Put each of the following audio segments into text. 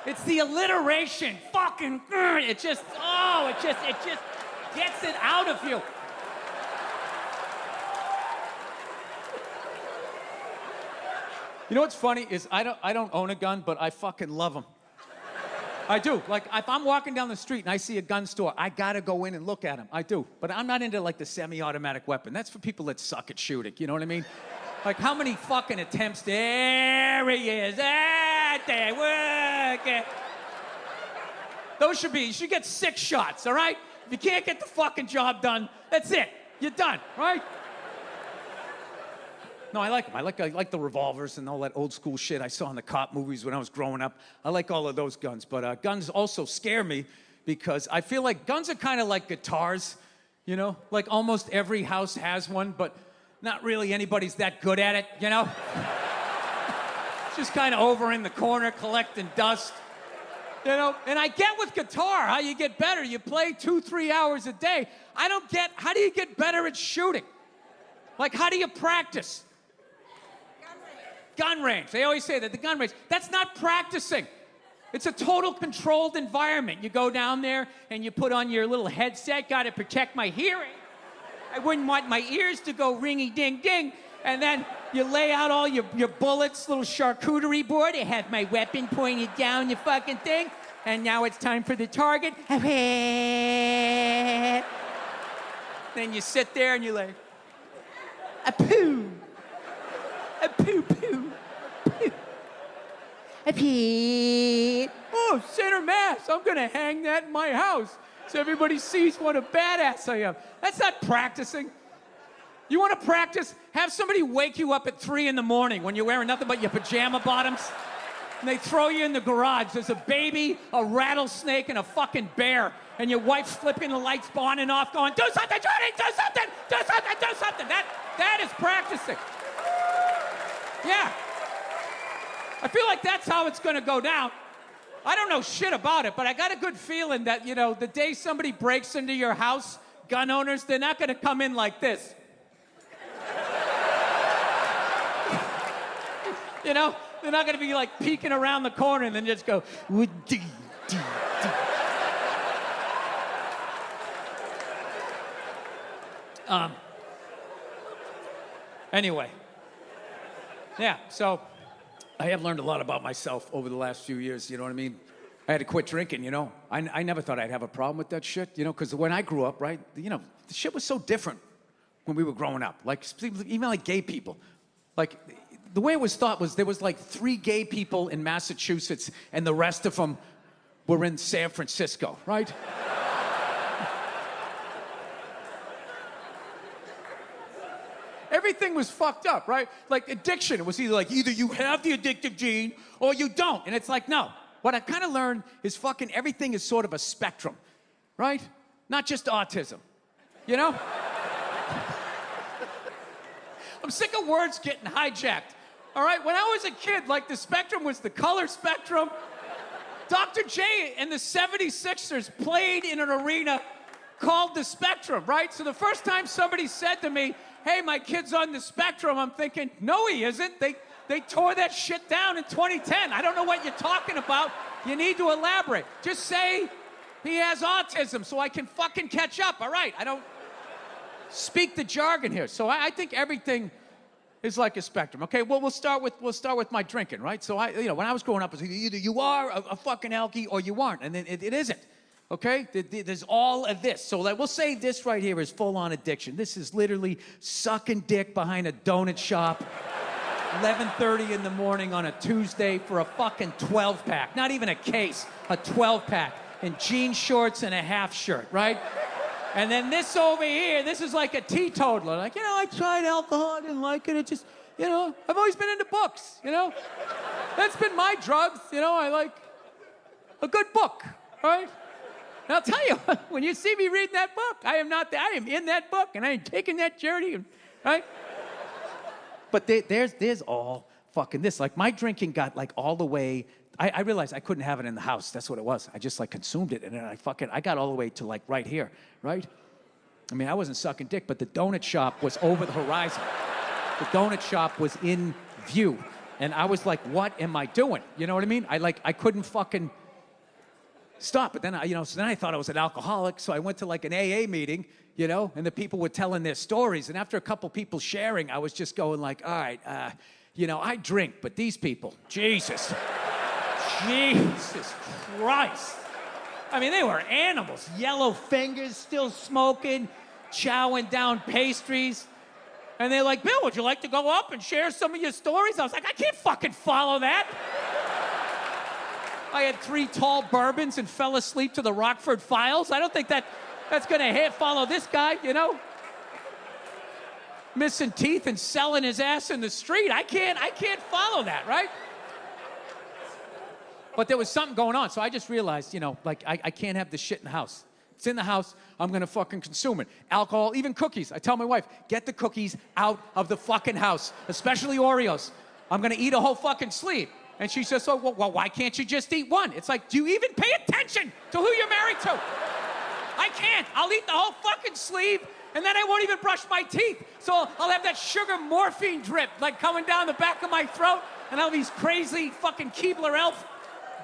It's the alliteration. Fucking, it just gets it out of you. You know what's funny is I don't own a gun, but I fucking love them. I do. Like, if I'm walking down the street and I see a gun store, I gotta go in and look at them. I do. But I'm not into, like, the semi-automatic weapon. That's for people that suck at shooting. You know what I mean? Like, how many fucking attempts? There he is. They work it. You should get 6 shots, all right? If you can't get the fucking job done, that's it. You're done, right? No, I like them. I like the revolvers and all that old school shit I saw in the cop movies when I was growing up. I like all of those guns. But guns also scare me because I feel like guns are kind of like guitars, you know? Like almost every house has one, but not really anybody's that good at it, you know? Just kind of over in the corner collecting dust, you know? And I get with guitar how you get better. You play 2-3 hours a day. I don't get, how do you get better at shooting? Like, how do you practice? Gun range. They always say that, the gun range. That's not practicing. It's a total controlled environment. You go down there and you put on your little headset, got to protect my hearing. I wouldn't want my ears to go ringy-ding-ding. And then you lay out all your bullets, little charcuterie board. I have my weapon pointed down the fucking thing. And now it's time for the target. Then you sit there and you're like, a poo. A poo-poo. Poo. A pee. Oh, center mass. I'm going to hang that in my house so everybody sees what a badass I am. That's not practicing. You want to practice? Have somebody wake you up at 3 in the morning when you're wearing nothing but your pajama bottoms. And they throw you in the garage. There's a baby, a rattlesnake, and a fucking bear. And your wife's flipping the lights on and off going, do something, Johnny, do something, do something, do something. That is practicing. Yeah. I feel like that's how it's going to go down. I don't know shit about it, but I got a good feeling that, you know, the day somebody breaks into your house, gun owners, they're not going to come in like this. You know? They're not going to be, like, peeking around the corner and then just go, Anyway. Yeah, so I have learned a lot about myself over the last few years, you know what I mean? I had to quit drinking, you know? I never thought I'd have a problem with that shit, you know? Because when I grew up, right, you know, the shit was so different when we were growing up. Like, even like gay people. Like, the way it was thought was there was like 3 gay people in Massachusetts and the rest of them were in San Francisco, right? Everything was fucked up, right? Like addiction, it was either you have the addictive gene or you don't. And it's like, no. What I kind of learned is fucking everything is sort of a spectrum, right? Not just autism, you know? I'm sick of words getting hijacked, all right? When I was a kid, like the spectrum was the color spectrum. Dr. J and the 76ers played in an arena called the Spectrum, right? So the first time somebody said to me, hey, my kid's on the spectrum, I'm thinking, no, he isn't. They tore that shit down in 2010. I don't know what you're talking about. You need to elaborate. Just say he has autism so I can fucking catch up, all right? I don't speak the jargon here. So I think everything is like a spectrum. Okay, well, we'll start with my drinking, right? So when I was growing up, it was either you are a fucking alkie or you aren't, and then it isn't. Okay? There's all of this. So we'll say this right here is full-on addiction. This is literally sucking dick behind a donut shop, 11:30 in the morning on a Tuesday for a fucking 12-pack. Not even a case, a 12-pack in jean shorts and a half shirt, right? And then this over here, this is like a teetotaler. Like, you know, I tried alcohol, I didn't like it. It just, you know, I've always been into books, you know? That's been my drugs, you know? I like a good book, right? And I'll tell you, when you see me reading that book, I am in that book, and I ain't taking that journey, right? But there's all fucking this. Like, my drinking got, like, all the way, I realized I couldn't have it in the house. That's what it was. I just, like, consumed it, and then I got all the way to, like, right here, right? I mean, I wasn't sucking dick, but the donut shop was over the horizon. The donut shop was in view. And I was like, what am I doing? You know what I mean? I couldn't fucking stop. But then, so then I thought I was an alcoholic. So I went to like an AA meeting, and the people were telling their stories. And after a couple people sharing, I was just going like, all right, I drink, but these people, Jesus Christ. I mean, they were animals. Yellow fingers, still smoking, chowing down pastries. And they're like, Bill, would you like to go up and share some of your stories? I was like, I can't fucking follow that. I had 3 tall bourbons and fell asleep to the Rockford Files. I don't think that's gonna follow this guy, Missing teeth and selling his ass in the street. I can't follow that, right? But there was something going on, so I just realized, I can't have this shit in the house. It's in the house, I'm gonna fucking consume it. Alcohol, even cookies. I tell my wife, get the cookies out of the fucking house, especially Oreos. I'm gonna eat a whole fucking sleeve. And she says, well, why can't you just eat one? It's like, do you even pay attention to who you're married to? I can't. I'll eat the whole fucking sleeve, and then I won't even brush my teeth. So I'll have that sugar morphine drip, like coming down the back of my throat, and I'll have these crazy fucking Keebler Elf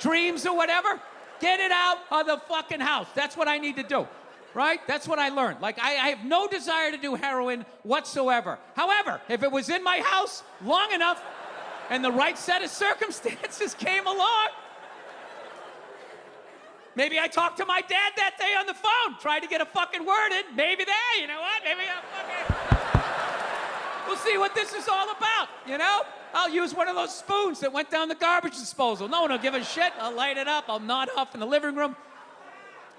dreams or whatever. Get it out of the fucking house. That's what I need to do, right? That's what I learned. Like, I have no desire to do heroin whatsoever. However, if it was in my house long enough and the right set of circumstances came along, maybe I talked to my dad that day on the phone, tried to get a fucking word in. Maybe there, you know what? Maybe I'll fucking... We'll see what this is all about, I'll use one of those spoons that went down the garbage disposal. No one will give a shit. I'll light it up. I'll nod off in the living room.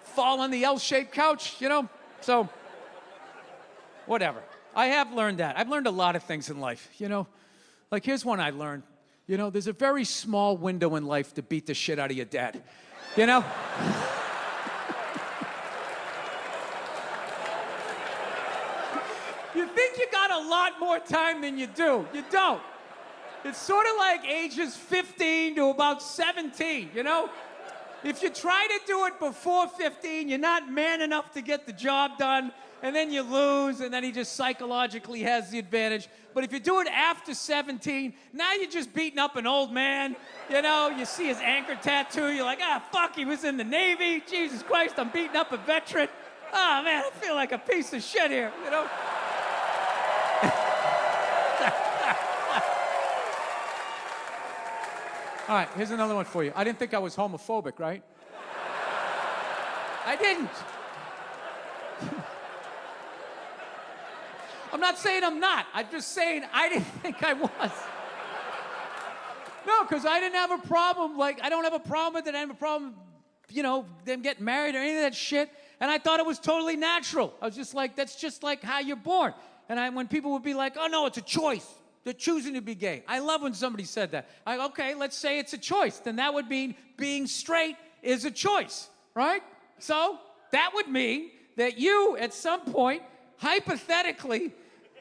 Fall on the L-shaped couch, So, whatever. I have learned that. I've learned a lot of things in life, Like, here's one I learned. There's a very small window in life to beat the shit out of your dad. You think you got a lot more time than you do. You don't. It's sort of like ages 15 to about 17, If you try to do it before 15, you're not man enough to get the job done, and then you lose, and then he just psychologically has the advantage. But if you do it after 17, now you're just beating up an old man, You see his anchor tattoo, you're like, fuck, he was in the Navy. Jesus Christ, I'm beating up a veteran. Oh, man, I feel like a piece of shit here, All right, here's another one for you. I didn't think I was homophobic, right? I didn't. I'm not saying I'm not. I'm just saying I didn't think I was. No, because I didn't have a problem. I don't have a problem with it. I didn't have a problem, them getting married or any of that shit. And I thought it was totally natural. I was just like, that's just like how you're born. And when people would be like, oh, no, it's a choice. They're choosing to be gay. I love when somebody said that. Okay, let's say it's a choice. Then that would mean being straight is a choice, right? So that would mean that you, at some point, hypothetically,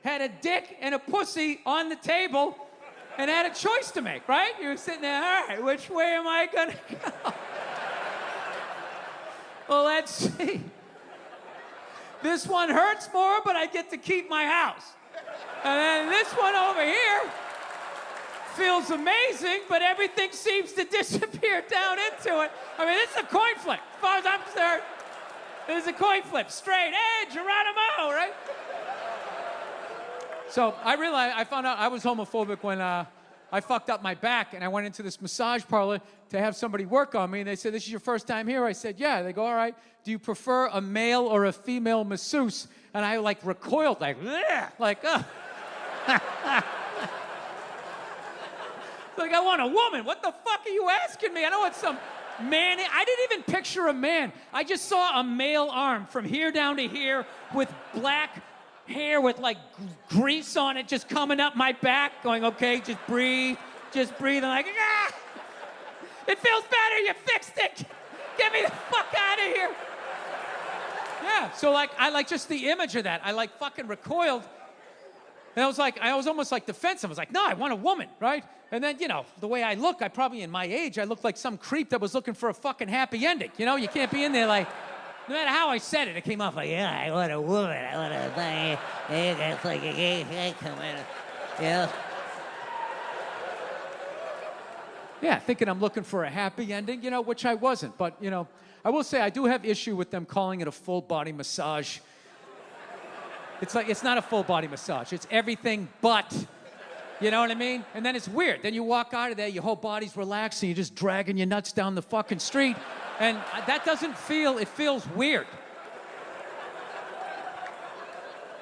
had a dick and a pussy on the table and had a choice to make, right? You were sitting there, all right, which way am I gonna go? Well, let's see. This one hurts more, but I get to keep my house. And then this one over here feels amazing, but everything seems to disappear down into it. I mean, it's a coin flip. As far as I'm concerned, it's a coin flip. Straight, hey, Geronimo, right? So I found out I was homophobic when I fucked up my back, and I went into this massage parlor to have somebody work on me, and they said, this is your first time here? I said, yeah. They go, all right, do you prefer a male or a female masseuse? And I recoiled, ugh. I want a woman. What the fuck are you asking me? I don't want some man. I didn't even picture a man. I just saw a male arm from here down to here with black hair with grease on it just coming up my back, going, okay, just breathe. I'm like, ah! It feels better, you fixed it! Get me the fuck out of here! Yeah, so I just the image of that. I fucking recoiled. And I was almost defensive. I was like, no, I want a woman, right? And then, the way I look, in my age, I look like some creep that was looking for a fucking happy ending. You can't be in there no matter how I said it, it came off yeah, I want a woman. I want a it's like a gay guy coming, Yeah, thinking I'm looking for a happy ending, which I wasn't. But, I will say I do have issue with them calling it a full body massage. It's not a full body massage. It's everything but. You know what I mean? And then it's weird. Then you walk out of there, your whole body's relaxed, and you're just dragging your nuts down the fucking street. And that doesn't feel, it feels weird.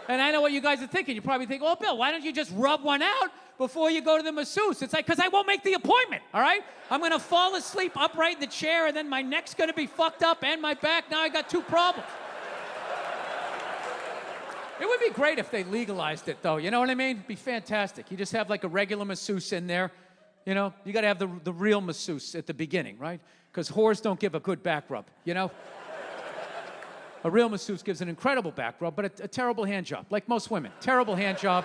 And I know what you guys are thinking. You probably think, oh, Bill, why don't you just rub one out before you go to the masseuse? It's like, because I won't make the appointment, all right? I'm going to fall asleep upright in the chair, and then my neck's going to be fucked up and my back. Now I got two problems. It would be great if they legalized it, though. You know what I mean? It'd be fantastic. You just have like a regular masseuse in there. You got to have the real masseuse at the beginning, right? Because whores don't give a good back rub, A real masseuse gives an incredible back rub, but a terrible hand job, like most women. Terrible hand job.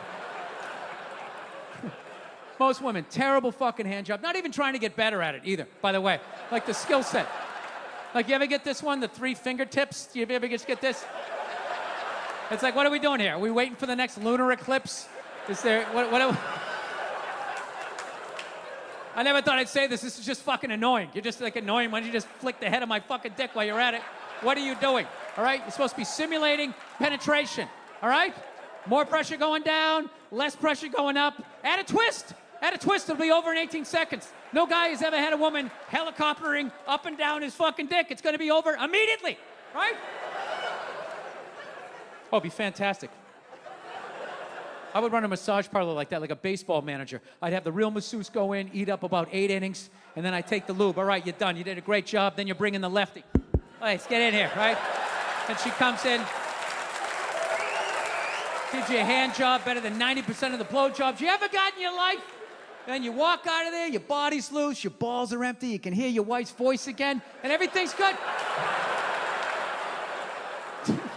Most women, terrible fucking hand job. Not even trying to get better at it either, by the way. Like the skill set. Like, you ever get this one, the 3 fingertips? Do you ever just get this? It's like, what are we doing here? Are we waiting for the next lunar eclipse? Is there, I never thought I'd say this. This is just fucking annoying. You're just like annoying. Why don't you just flick the head of my fucking dick while you're at it? What are you doing? All right? You're supposed to be simulating penetration. All right? More pressure going down, less pressure going up. Add a twist. Add a twist. It'll be over in 18 seconds. No guy has ever had a woman helicoptering up and down his fucking dick. It's going to be over immediately. Right? Oh, it'd be fantastic. I would run a massage parlor like that, like a baseball manager. I'd have the real masseuse go in, eat up about 8 innings, and then I'd take the lube. All right, you're done. You did a great job. Then you bring in the lefty. All right, let's get in here, right? And she comes in, gives you a hand job better than 90% of the blow jobs you ever got in your life. Then you walk out of there, your body's loose, your balls are empty, you can hear your wife's voice again, and everything's good.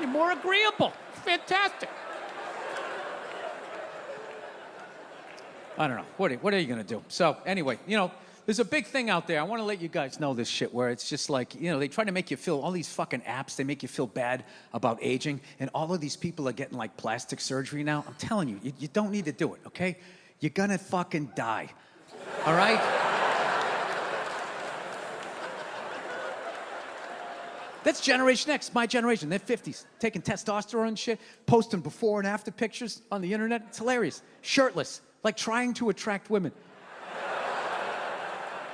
You're more agreeable. Fantastic. I don't know. What are you going to do? So, anyway, there's a big thing out there. I want to let you guys know this shit where it's just like, they try to make you feel, all these fucking apps, they make you feel bad about aging. And all of these people are getting like plastic surgery now. I'm telling you, you don't need to do it, okay? You're going to fucking die. All right? That's Generation X, my generation. They're 50s, taking testosterone and shit, posting before and after pictures on the internet. It's hilarious. Shirtless, like trying to attract women.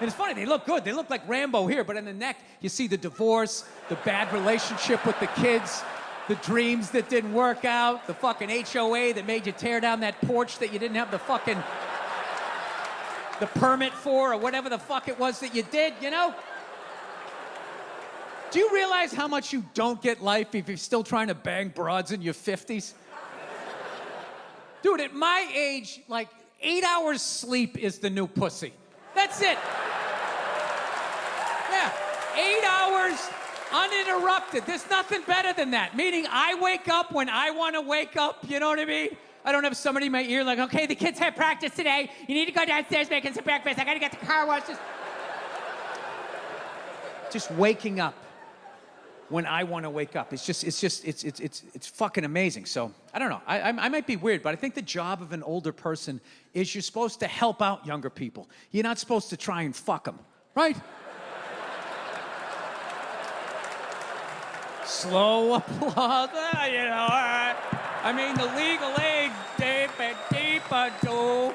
And it's funny, they look good. They look like Rambo here, but in the neck, you see the divorce, the bad relationship with the kids, the dreams that didn't work out, the fucking HOA that made you tear down that porch that you didn't have the permit for, or whatever the fuck it was that you did, Do you realize how much you don't get life if you're still trying to bang broads in your 50s? Dude, at my age, like 8 hours sleep is the new pussy. That's it. Yeah, 8 hours uninterrupted. There's nothing better than that. Meaning I wake up when I want to wake up, you know what I mean? I don't have somebody in my ear like, okay, the kids have practice today. You need to go downstairs making some breakfast. I got to get the car washed. Just waking up when I want to wake up. It's fucking amazing. So, I don't know. I might be weird, but I think the job of an older person is you're supposed to help out younger people. You're not supposed to try and fuck them, right? Slow applause, all right. I mean, the legal age, deeper, deeper, too.